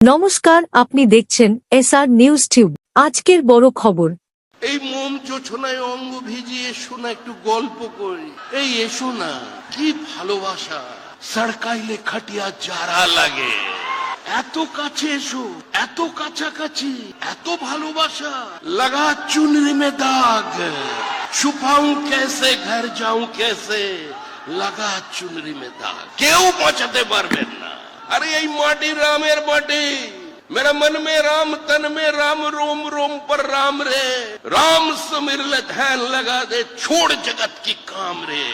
নমস্কার, আপনি দেখছেন এসআর নিউজ টিউব। আজকের বড় খবর। এই মোম জোছনায় অঙ্গ ভিজিয়ে এসো না, একটু গল্প করি। এই এসো না, কি ভালোবাসা সরকাইলে খাটিয়া যারা লাগে। এত কাছে এসো, এত কাছাকাছি, এত ভালোবাসা। লাগা চুনরি মে দাগ, ছুপাউं कैसे घर जाऊं कैसे, লাগা চুনরি মে দাগ। কেউ বাঁচাতে পারবেন না। अरे এই মাটি রামের মাটি। मेरा मन में राम, तन में राम, रोम रोम पर राम रे। राम समीर ले ध्यान लगा दे, छोड़ जगत की काम रे।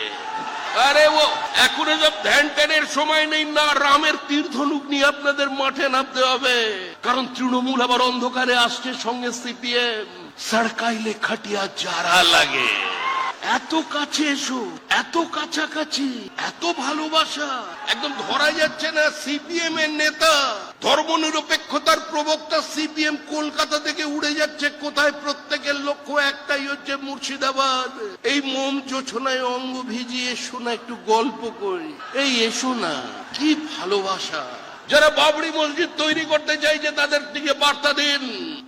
আরে ও এখন সব ধ্যান ট্যানের সময় নেই না, রামের তীর ধনুক নিয়ে আপনাদের মাঠে নামতে হবে। কারণ তৃণমূল আবার অন্ধকারে আসছে, সঙ্গে সিপিএম। সরকাইলে খাটিয়া যারা লাগে। এত কাছে এসো, এত কাছাকাছি, এত ভালোবাসা। একদম ধরা যাচ্ছে না সিপিএম এর নেতা, ধর্মনিরপেক্ষতার প্রবক্তা সিপিএম কলকাতা থেকে উড়ে যাচ্ছে কোথায়? প্রত্যেকের লক্ষ্য একটাই, হচ্ছে মুর্শিদাবাদ। এই মোম জোছনায় অঙ্গ ভিজিয়ে এসো না, একটু গল্প করি। এই এসো না, কি ভালোবাসা। যারা বাবরি মসজিদ তৈরি করতে চাইছে তাদের দিকে বার্তা দিন।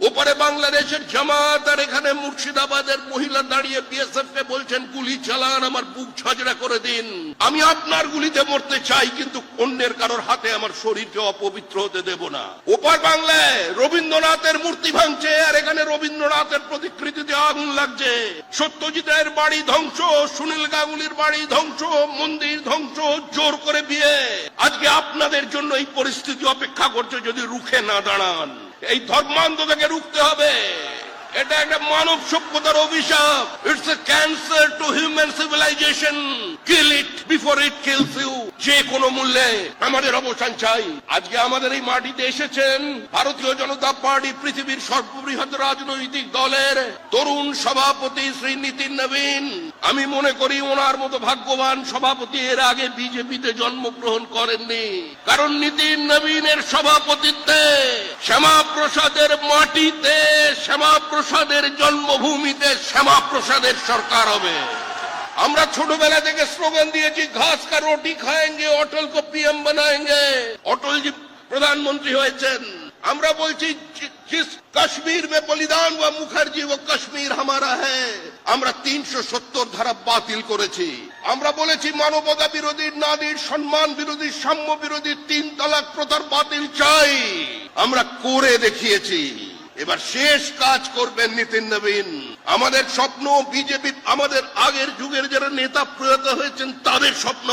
ওপারে বাংলাদেশের জামাত, আর এখানে মুর্শিদাবাদের মহিলা দাঁড়িয়ে বিএসএফ কে বলছেন গুলি চালান, আমার বুক ঝাঁঝরা করে দিন। আমি আপনার গুলিতে মরতে চাই, কিন্তু অন্যের কারোর হাতে আমার শরীরকে অপবিত্র হতে দেব না। ওপার বাংলায় রবীন্দ্রনাথের মূর্তি ভাঙছে, আর এখানে রবীন্দ্রনাথের প্রতিকৃতিতে আগুন লাগছে। সত্যজিৎ রায়ের বাড়ি ধ্বংস, সুনীল গাঙ্গুলির বাড়ি ধ্বংস, মন্দির ধ্বংস, জোর করে বিয়ে। আজকে আপনাদের জন্য এই পরিস্থিতি অপেক্ষা করছে, যদি রুখে না দাঁড়ান। এই ধর্মান্ধতাকে রুখতে হবে। এটা একটা মানব সভ্যতার অভিশাপ। It's a cancer to human civilization. Kill it before it kills you. যে কোনো মূল্যে আমাদের অবসান চাই। আজকে আমাদের এই মাটিতে এসেছেন ভারতীয় জনতা পার্টি, পৃথিবীর সর্ববৃহৎ রাজনৈতিক দলের তরুণ সভাপতি শ্রী নীতিন নবীন। আমি মনে করি ওনার মতো ভাগ্যবান সভাপতি এর আগে বিজেপিতে জন্মগ্রহণ করেননি। কারণ নীতিন নবীনের সভাপতিত্বে শ্যামাপ্রসাদের মাটিতে, শ্যামাপ্রসাদের জন্মভূমিতে শ্যামাপ্রসাদের সরকার হবে। আমরা ছোটবেলা থেকে স্লোগান দিয়েছি, ঘাস কা রুটি খাएंगे, অটল কো পিএম বানাएंगे। অটলজি প্রধানমন্ত্রী হয়েছেন। আমরা বলছি जिस कश्मीर में बलिदान हुआ मुखर्जी, वो कश्मीर हमारा है। আমরা ৩৭০ ধারা বাতিল করেছি। আমরা বলেছি মানবতা বিরোধী, নারীর সম্মান বিরোধী, সাম্য বিরোধী ৩ তালাক প্রথার বাতিল চাই। আমরা করে দেখিয়েছি। এবার শেষ কাজ করবেন নীতিন নবীন। আমাদের স্বপ্ন বিজেপি, আমাদের আগের যুগের যারা নেতা প্রয়াত হয়েছেন তাদের স্বপ্ন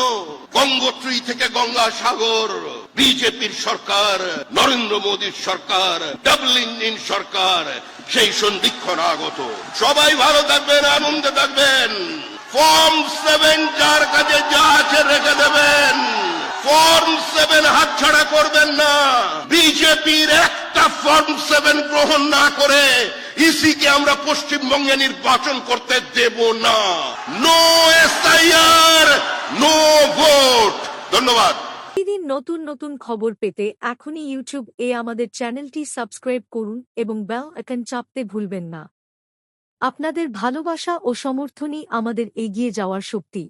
গঙ্গোত্রী থেকে গঙ্গা সাগর। বিজেপির সরকার, নরেন্দ্র মোদীর সরকার, ডাবল ইঞ্জিন সরকার, সেই সন্ধিক্ষণ আগত। সবাই ভালো থাকবেন, আনন্দে থাকবেন। ফর্ম 7 যার কাছে যা আছে রেখে দেবেন। ফর্ম 7 হাতছাড়া করবেন না। বিজেপির একটা ফর্ম 7 গ্রহণ না করে ইসিকে আমরা পশ্চিমবঙ্গে নির্বাচন করতে দেব না। No SIR, no vote. ধন্যবাদ। প্রতিদিন নতুন নতুন খবর পেতে এখনই ইউটিউব আমাদের চ্যানেলটি সাবস্ক্রাইব করুন এবং বেল আইকন চাপতে ভুলবেন না। আপনাদের ভালোবাসা ও সমর্থনই আমাদের এগিয়ে যাওয়ার শক্তি।